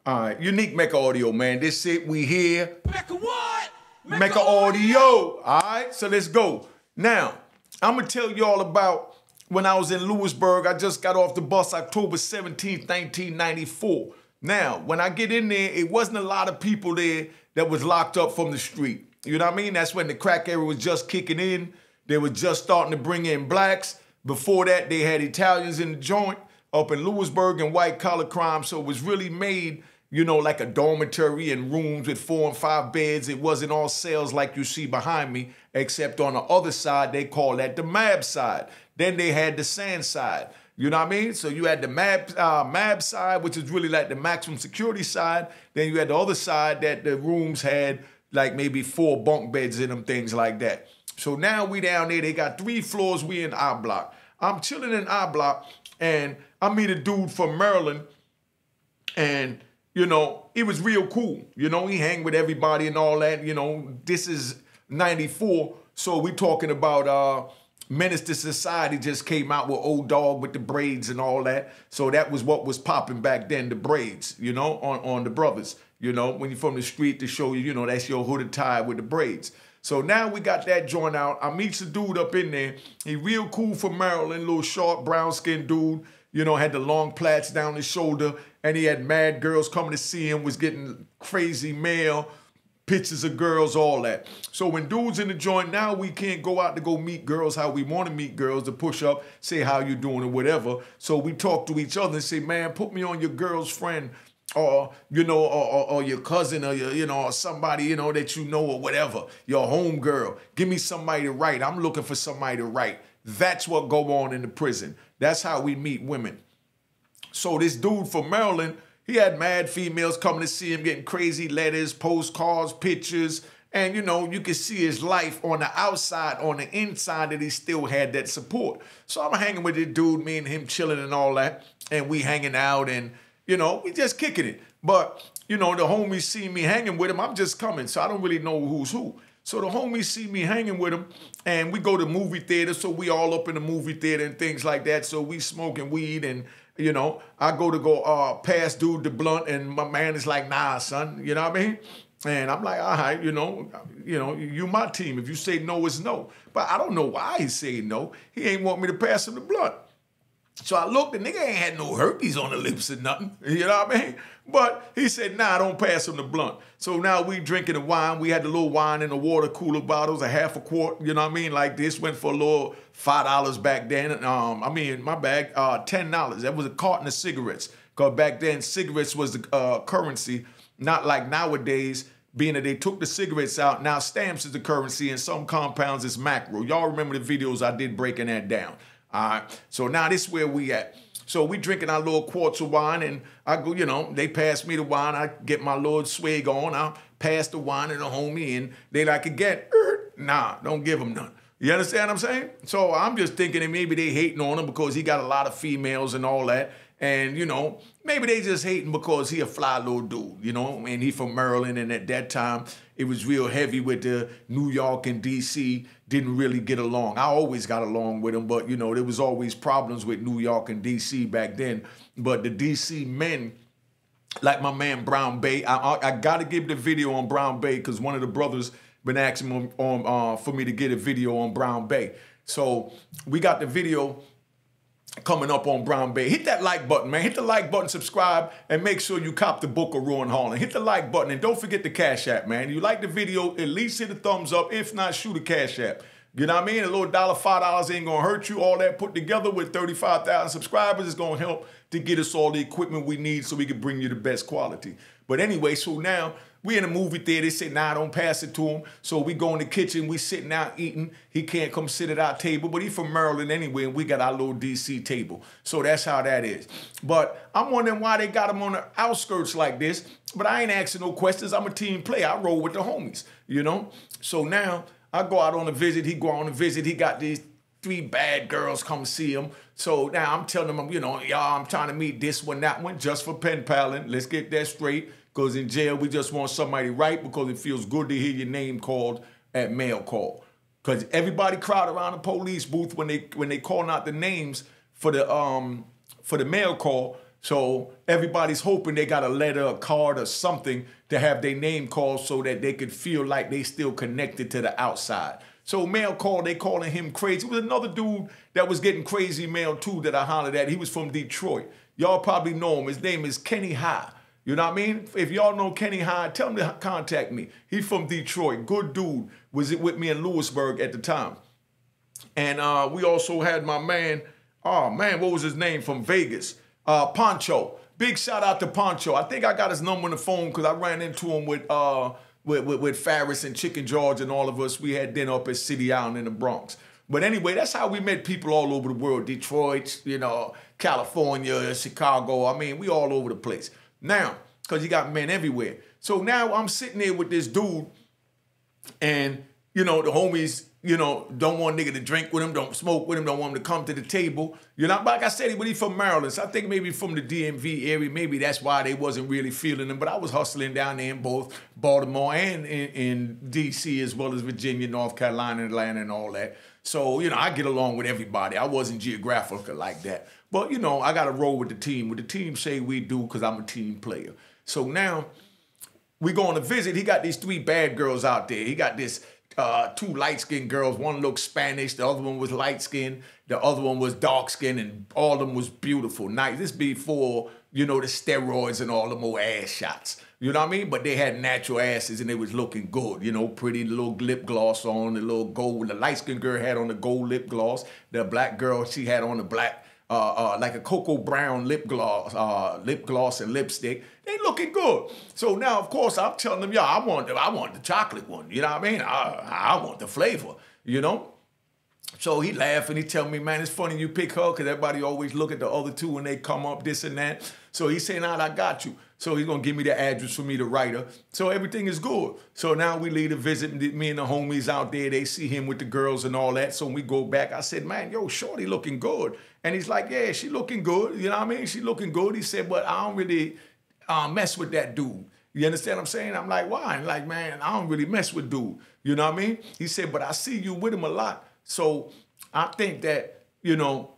All right, Unique Mecca Audio, man. This it, we here. Mecca what? Mecca Audio. All right, so let's go. Now, I'm going to tell you all about when I was in Lewisburg. I just got off the bus October 17th, 1994. Now, when I get in there, it wasn't a lot of people there that was locked up from the street. You know what I mean? That's when the crack era was just kicking in. They were just starting to bring in blacks. Before that, they had Italians in the joint up in Lewisburg and white collar crime. So it was really made, you know, like a dormitory and rooms with 4 and 5 beds. It wasn't all cells like you see behind me, except on the other side, they call that the MAB side. Then they had the sand side. You know what I mean? So you had the MAB side, which is really like the maximum security side. Then you had the other side that the rooms had like maybe 4 bunk beds in them, things like that. So now we down there, they got 3 floors, we in I block. I'm chilling in I block and I meet a dude from Maryland and, you know, he was real cool. You know, he hang with everybody and all that. You know, this is 94. So we talking about Menace to Society just came out with Old Dog with the braids and all that. So that was what was popping back then, the braids, you know, on the brothers. You know, when you're from the street to show you, you know, that's your hooded tie with the braids. So now we got that joint out. I meet the dude up in there. He real cool from Maryland, little short, brown-skinned dude. You know, had the long plaits down his shoulder, and he had mad girls coming to see him, was getting crazy mail, pictures of girls, all that. So when dudes in the joint, now we can't go out to go meet girls how we want to meet girls, to push up, say how you doing or whatever. So we talk to each other and say, man, put me on your girl's friend, or, you know, or your cousin, or your, you know, or somebody, you know, that you know or whatever, your home girl. Give me somebody to write. I'm looking for somebody to write. That's what go on in the prison. That's how we meet women. So this dude from Maryland, he had mad females coming to see him, getting crazy letters, postcards, pictures. And, you know, you could see his life on the outside, on the inside, that he still had that support. So I'm hanging with this dude, me and him chilling and all that. And we hanging out and, you know, we just kicking it. But, you know, the homies see me hanging with him. I'm just coming, so I don't really know who's who. So the homies see me hanging with him, and we go to movie theater, so we all up in the movie theater and things like that. So we smoking weed, and, you know, I go pass dude the blunt, and my man is like, nah, son, you know what I mean? And I'm like, all right, you know, you my team. If you say no, it's no. But I don't know why he said no. He ain't want me to pass him the blunt. So I looked, the nigga ain't had no herpes on the lips or nothing, you know what I mean? But he said, nah, don't pass him the blunt. So now we drinking the wine. We had the little wine in the water cooler bottles, a half a quart, you know what I mean? Like this went for a little $5 back then. I mean, my bag, $10. That was a carton of cigarettes. Because back then, cigarettes was the currency, not like nowadays, being that they took the cigarettes out. Now stamps is the currency, and some compounds is macro. Y'all remember the videos I did breaking that down. All right, so now this is where we at. So we drinking our little quarts of wine, and I go, you know, they pass me the wine. I get my little swig on. I pass the wine to the homie, and they like, again, nah, don't give him none. You understand what I'm saying? So I'm just thinking that maybe they hating on him because he got a lot of females and all that. And, you know, maybe they just hating because he a fly little dude, you know, and he from Maryland. And at that time, it was real heavy with the New York and D.C. Didn't really get along. I always got along with them, but, you know, there was always problems with New York and D.C. back then. But the D.C. men, like my man Brown Bay, I got to give the video on Brown Bay because one of the brothers been asking for me to get a video on Brown Bay. So we got the video coming up on Brown Bay. Hit that like button, man. Hit the like button, subscribe, and make sure you cop the book of Ruin Harlan. Hit the like button, and don't forget the Cash App, man. You like the video, at least hit a thumbs up. If not, shoot a Cash App. You know what I mean? A little $1, $5 ain't gonna hurt you. All that put together with 35,000 subscribers is gonna help to get us all the equipment we need so we can bring you the best quality. But anyway, so now we in a movie theater. They say, nah, don't pass it to him. So we go in the kitchen. We sitting out eating. He can't come sit at our table, but he from Maryland anyway, and we got our little D.C. table. So that's how that is. But I'm wondering why they got him on the outskirts like this, but I ain't asking no questions. I'm a team player. I roll with the homies, you know? So now I go out on a visit. He go on a visit. He got these 3 bad girls come see him. So now I'm telling them, you know, y'all, I'm trying to meet this one, that one, just for pen paling. Let's get that straight. Because in jail, we just want somebody right because it feels good to hear your name called at mail call. Because everybody crowd around the police booth when they calling out the names for the mail call. So everybody's hoping they got a letter, a card, or something to have their name called so that they could feel like they still connected to the outside. So mail call, they calling him crazy. It was another dude that was getting crazy mail too that I hollered at. He was from Detroit. Y'all probably know him. His name is Kenny High. You know what I mean? If y'all know Kenny High, tell him to contact me. He's from Detroit. Good dude. Was with me in Lewisburg at the time. And we also had my man, oh man, what was his name, from Vegas? Poncho. Big shout out to Poncho. I think I got his number on the phone because I ran into him with Farris and Chicken George and all of us. We had dinner up at City Island in the Bronx. But anyway, that's how we met people all over the world. Detroit, you know, California, Chicago. I mean, we all over the place. Now, because you got men everywhere. So now I'm sitting there with this dude and, you know, the homies, you know, don't want nigga to drink with him, don't smoke with him, don't want him to come to the table. You know, like I said, he's from Maryland, so I think maybe from the DMV area, maybe that's why they wasn't really feeling him. But I was hustling down there in both Baltimore and in D.C. as well as Virginia, North Carolina, Atlanta, and all that. So, you know, I get along with everybody. I wasn't geographical like that. But, you know, I got to roll with the team. What the team say we do because I'm a team player. So now we go on a visit. He got these 3 bad girls out there. He got this 2 light-skinned girls. One looked Spanish. The other one was light-skinned. The other one was dark-skinned. And all of them was beautiful. Nice. This before, you know, the steroids and all the more ass shots. You know what I mean? But they had natural asses and they was looking good. You know, pretty little lip gloss on, the little gold. The light-skinned girl had on the gold lip gloss. The black girl, she had on the black, like a cocoa brown lip gloss and lipstick. They looking good. So now, of course, I'm telling them, I want the chocolate one. You know what I mean? I want the flavor, you know? So he laughed and he tell me, man, it's funny you pick her because everybody always look at the other 2 when they come up, this and that. So he said, nah, I got you. So he's going to give me the address for me to write her. So everything is good. So now we leave to visit me and the homies out there. They see him with the girls and all that. So when we go back, I said, man, yo, shorty looking good. And he's like, yeah, she looking good. You know what I mean? She looking good. He said, but I don't really mess with that dude. You understand what I'm saying? I'm like, why? And like, man, I don't really mess with dude. You know what I mean? He said, but I see you with him a lot. So I think that, you know,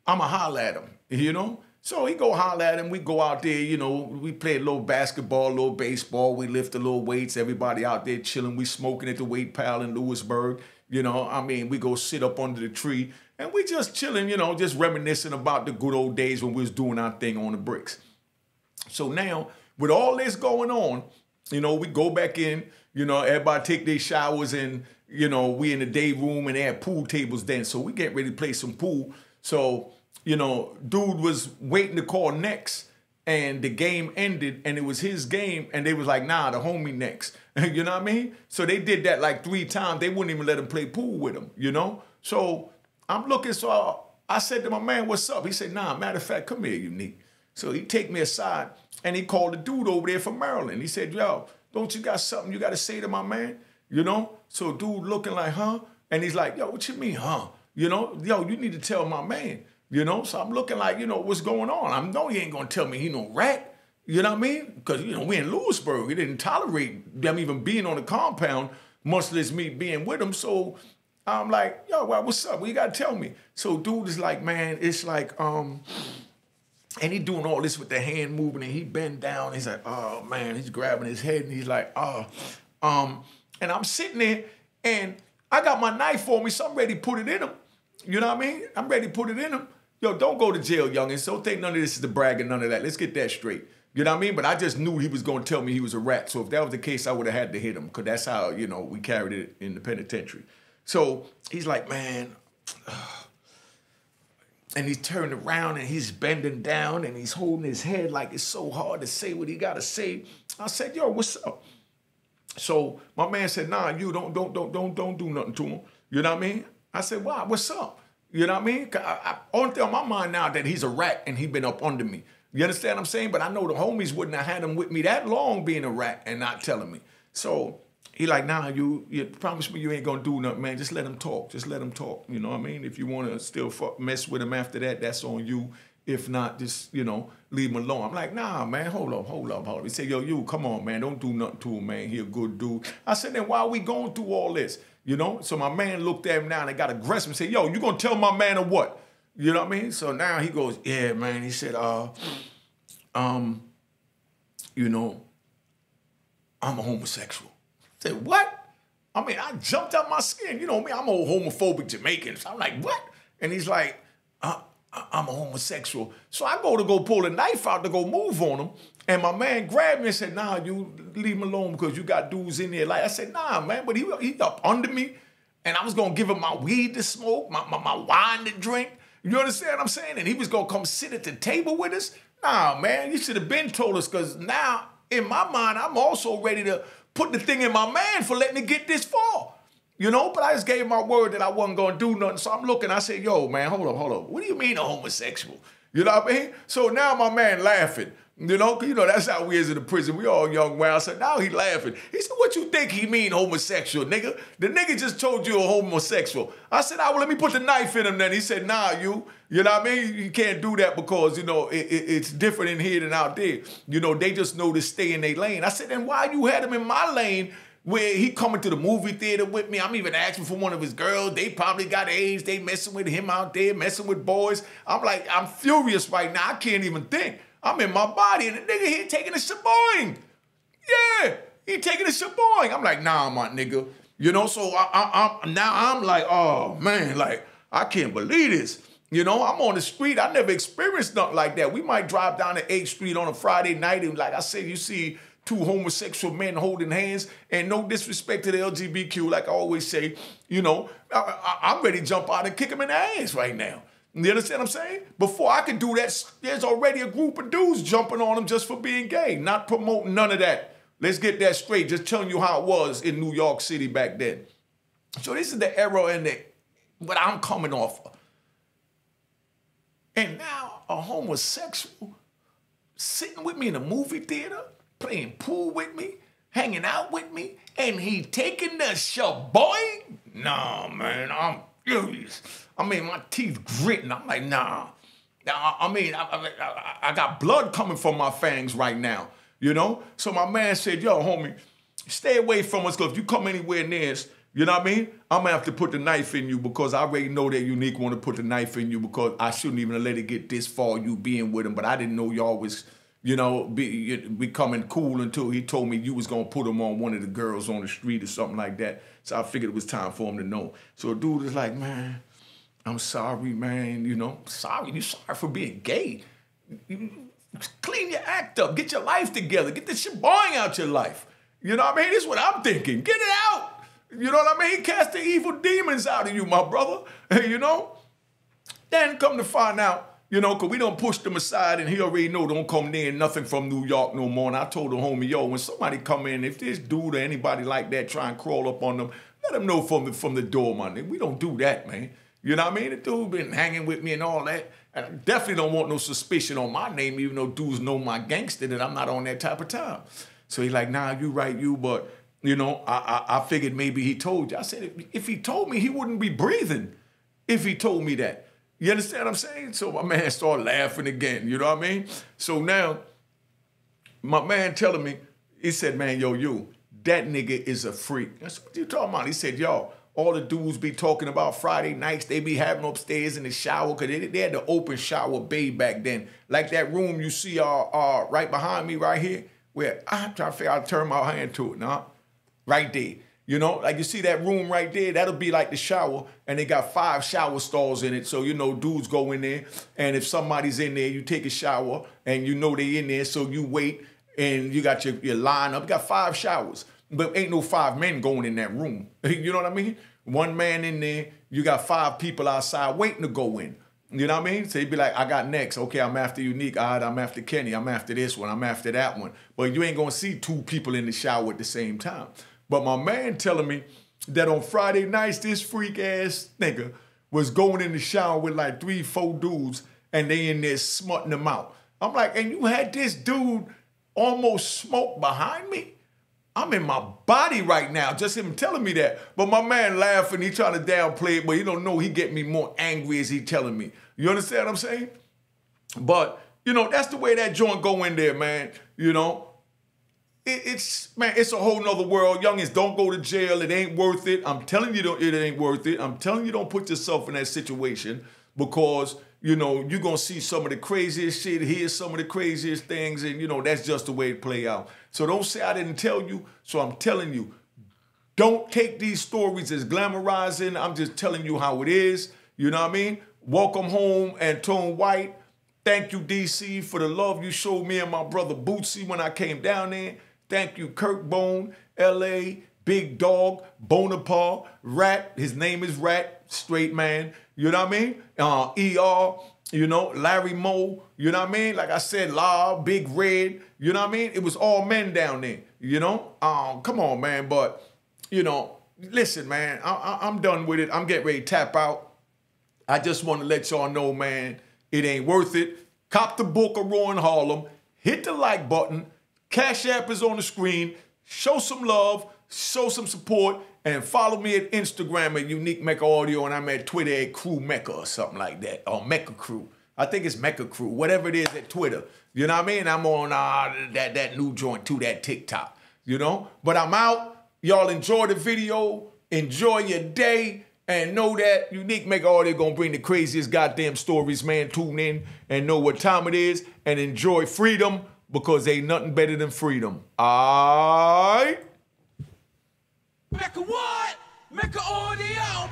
I'ma holler at him, you know? So he go holler at him. We go out there, you know, we play a little basketball, a little baseball. We lift a little weights. Everybody out there chilling. We smoking at the weight pile in Lewisburg. You know, I mean, we go sit up under the tree and we just chilling, you know, just reminiscing about the good old days when we was doing our thing on the bricks. So now, with all this going on, you know, we go back in, you know, everybody take their showers and, you know, we in the day room and they had pool tables then. So we get ready to play some pool. So, you know, dude was waiting to call next and the game ended and it was his game and they was like, nah, the homie next. You know what I mean? So they did that like 3 times. They wouldn't even let him play pool with him, you know? So I'm looking, so I said to my man, what's up? He said, nah, matter of fact, come here, Unique. So he take me aside and he called the dude over there from Maryland. He said, yo, don't you got something you got to say to my man? You know? So dude looking like, huh? And he's like, yo, what you mean, huh? You know, yo, you need to tell my man. You know, so I'm looking like, you know, what's going on? I know he ain't going to tell me he no rat. You know what I mean? Because, you know, we in Lewisburg. We didn't tolerate them even being on the compound, much less me being with them. So I'm like, yo, well, what's up? Well, you got to tell me. So dude is like, man, it's like, and he doing all this with the hand moving and he bend down. He's like, oh, man, he's grabbing his head and he's like, and I'm sitting there and I got my knife on me, so I'm ready to put it in him. You know what I mean? I'm ready to put it in him. Yo, don't go to jail, youngins. Don't think none of this is the brag and none of that. Let's get that straight. You know what I mean? But I just knew he was going to tell me he was a rat. So if that was the case, I would have had to hit him because that's how, you know, we carried it in the penitentiary. So he's like, man. And he turned around and he's bending down and he's holding his head like it's so hard to say what he got to say. I said, yo, what's up? So my man said, nah, you don't do nothing to him. You know what I mean? I said, why? What's up? You know what I mean? Only thing on my mind now that he's a rat and he been up under me. You understand what I'm saying? But I know the homies wouldn't have had him with me that long being a rat and not telling me. So he like, nah, you promise me you ain't gonna do nothing, man. Just let him talk. Just let him talk. You know what I mean? If you want to still mess with him after that, that's on you. If not, just, you know, leave him alone. I'm like, nah, man, hold up. He said, yo, you, come on, man. Don't do nothing to him, man. He a good dude. I said, then why are we going through all this? You know? So my man looked at him now and got aggressive and said, yo, you gonna tell my man or what? You know what I mean? So now he goes, yeah, man. He said, um, you know, I'm a homosexual. I said, what? I mean, I jumped out my skin. You know me, I'm a homophobic Jamaican. So I'm like, what? And he's like, I'm a homosexual. So I go pull a knife out to go move on him. And my man grabbed me and said, nah, you leave him alone because you got dudes in there. Like I said, nah, man, but he up under me. And I was going to give him my weed to smoke, my wine to drink. You understand what I'm saying? And he was going to come sit at the table with us. Nah, man, you should have been told us, because now, in my mind, I'm also ready to put the thing in my man for letting it get this far. You know, but I just gave my word that I wasn't going to do nothing. So I'm looking, I said, yo, man, hold up. What do you mean a homosexual? You know what I mean? So now my man laughing. You know, that's how we is in the prison. We all young, wild. So now he laughing. He said, what you think he mean homosexual, nigga? The nigga just told you a homosexual. I said, well, let me put the knife in him then. He said, nah, you know what I mean? You can't do that because, you know, it's different in here than out there. You know, they just know to stay in their lane. I said, then why you had him in my lane where he coming to the movie theater with me? I'm even asking for one of his girls. They probably got AIDS. They messing with him out there, messing with boys. I'm like, I'm furious right now. I can't even think. I'm in my body, and the nigga here taking a shaboing. Yeah, he taking a shaboing. I'm like, nah, my nigga. You know, so I'm like, oh, man, like, I can't believe this. You know, I'm on the street. I never experienced nothing like that. We might drive down to 8th Street on a Friday night, and like I said, you see two homosexual men holding hands, and no disrespect to the LGBTQ, like I always say, you know, I'm ready to jump out and kick him in the ass right now. You understand what I'm saying? Before I could do that, there's already a group of dudes jumping on him just for being gay, not promoting none of that. Let's get that straight, just telling you how it was in New York City back then. So this is the era and what I'm coming off of. And now a homosexual sitting with me in a movie theater, playing pool with me, hanging out with me, and he taking the shaboing? Nah, man, I'm furious. I mean, my teeth gritting. I'm like, nah. I mean, I got blood coming from my fangs right now, you know? So my man said, yo, homie, stay away from us, because if you come anywhere near us, you know what I mean? I'm going to have to put the knife in you, because I already know that Unique want to put the knife in you, because I shouldn't even let it get this far, you being with him. But I didn't know y'all was, you know, becoming cool until he told me you was going to put him on one of the girls on the street or something like that. So I figured it was time for him to know. So a dude is like, man, I'm sorry, man, you know. Sorry? You sorry for being gay? Clean your act up. Get your life together. Get this shaboing out your life. You know what I mean? This is what I'm thinking. Get it out. You know what I mean? He cast the evil demons out of you, my brother. You know? Then come to find out, you know, because we don't push them aside, and he already know don't come near nothing from New York no more. And I told the homie, yo, when somebody come in, if this dude or anybody like that try and crawl up on them, let them know from the door, man. We don't do that, man. You know what I mean? The dude been hanging with me and all that. And I definitely don't want no suspicion on my name, even though dudes know my gangster, that I'm not on that type of time. So he like, nah, you right, but, you know, I figured maybe he told you. I said, if he told me, he wouldn't be breathing if he told me that. You understand what I'm saying? So my man started laughing again, you know what I mean? So now, my man telling me, he said, man, yo, that nigga is a freak. I said, what you talking about? He said, yo, all the dudes be talking about Friday nights, they be having upstairs in the shower, because they had the open shower bay back then. Like that room you see right behind me right here, where I'm trying to figure out how to turn my hand to it, nah? Right there. You know, like you see that room right there, that'll be like the shower, and they got 5 shower stalls in it. So, you know, dudes go in there, and if somebody's in there, you take a shower, and you know they in there, so you wait, and you got your line up. You got 5 showers, but ain't no 5 men going in that room. You know what I mean? 1 man in there, you got 5 people outside waiting to go in. You know what I mean? So he'd be like, I got next. Okay, I'm after Unique. All right, I'm after Kenny. I'm after this one. I'm after that one. But you ain't going to see 2 people in the shower at the same time. But my man telling me that on Friday nights, this freak-ass nigga was going in the shower with like 3, 4 dudes, and they in there smutting them out. I'm like, and you had this dude almost smoke behind me? I'm in my body right now, just him telling me that. But my man laughing, he trying to downplay it, but he don't know he get me more angry as he telling me. You understand what I'm saying? But, you know, that's the way that joint go in there, man. You know, it's a whole nother world. Youngins, don't go to jail. It ain't worth it. I'm telling you, it ain't worth it. I'm telling you, don't put yourself in that situation, because you know, you're going to see some of the craziest shit, hear some of the craziest things, and, you know, that's just the way it play out. So don't say I didn't tell you. So I'm telling you, don't take these stories as glamorizing. I'm just telling you how it is. You know what I mean? Welcome home, Antone White. Thank you, DC, for the love you showed me and my brother Bootsy when I came down there. Thank you, Kirk Bone, LA, Big Dog, Bonaparte, Rat. His name is Rat, straight man. You know what I mean? ER, you know, Larry Moe. You know what I mean? Like I said, La, Big Red. You know what I mean? It was all men down there, you know? Come on, man. But, you know, listen, man, I'm done with it. I'm getting ready to tap out. I just want to let y'all know, man, it ain't worth it. Cop the book of Raw in Harlem. Hit the like button. Cash App is on the screen. Show some love. Show some support. And follow me at Instagram at Unique Mecca Audio. And I'm at Twitter at Crew Mecca or something like that. Or Mecca Crew. I think it's Mecca Crew. Whatever it is at Twitter. You know what I mean? I'm on that new joint too, that TikTok. You know? But I'm out. Y'all enjoy the video. Enjoy your day. And know that Unique Mecca Audio gonna bring the craziest goddamn stories, man. Tune in and know what time it is and enjoy freedom because ain't nothing better than freedom. Aight? Mecca what? Mecca Audio!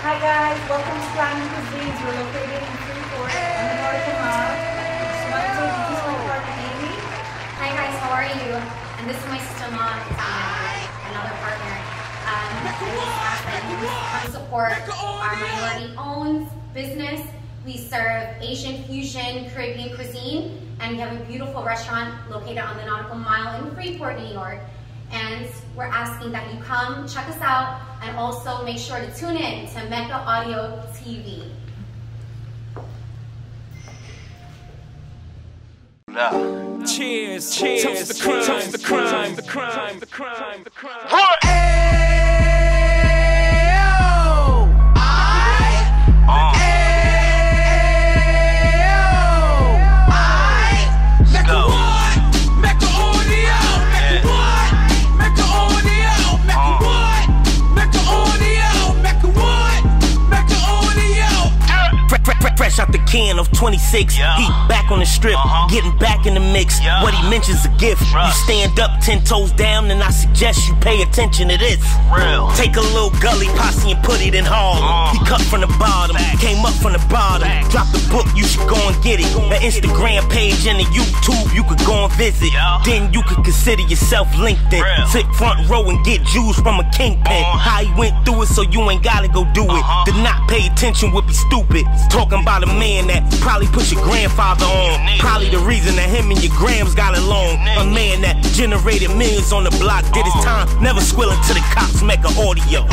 Hi guys, welcome to Unique Cuisines. We're located in Freeport on the Northern Mall. Just want to introduce my partner, Amy. Hi guys, how are you? And this is my sister-in-law, another partner. I just ask that you come support our minority-owned business. We serve Asian fusion, Caribbean cuisine, and we have a beautiful restaurant located on the Nautical Mile in Freeport, New York. And we're asking that you come check us out and also make sure to tune in to Mecca Audio TV. Cheers, cheers, toast the crime, toast the crime, the crime, the crime, the crime. What? Fresh out the can of 26, Heat back on the strip, getting back in the mix. What he mentions a gift. You stand up 10 toes down, and I suggest you pay attention to this. Real. Take a little gully posse and put it in Harlem. He cut from the bottom, came up from the bottom. Drop the book, you should go and get it. The Instagram page and the YouTube, you could go and visit. Then you could consider yourself LinkedIn. Sit front row and get Jews from a kingpin. How he went through it, so you ain't gotta go do it. To not pay attention would be stupid. Talking about a man that probably put your grandfather on. Probably the reason that him and your grams got along. A man that generated millions on the block, did his time, never squealing to the cops. Mecca Audio.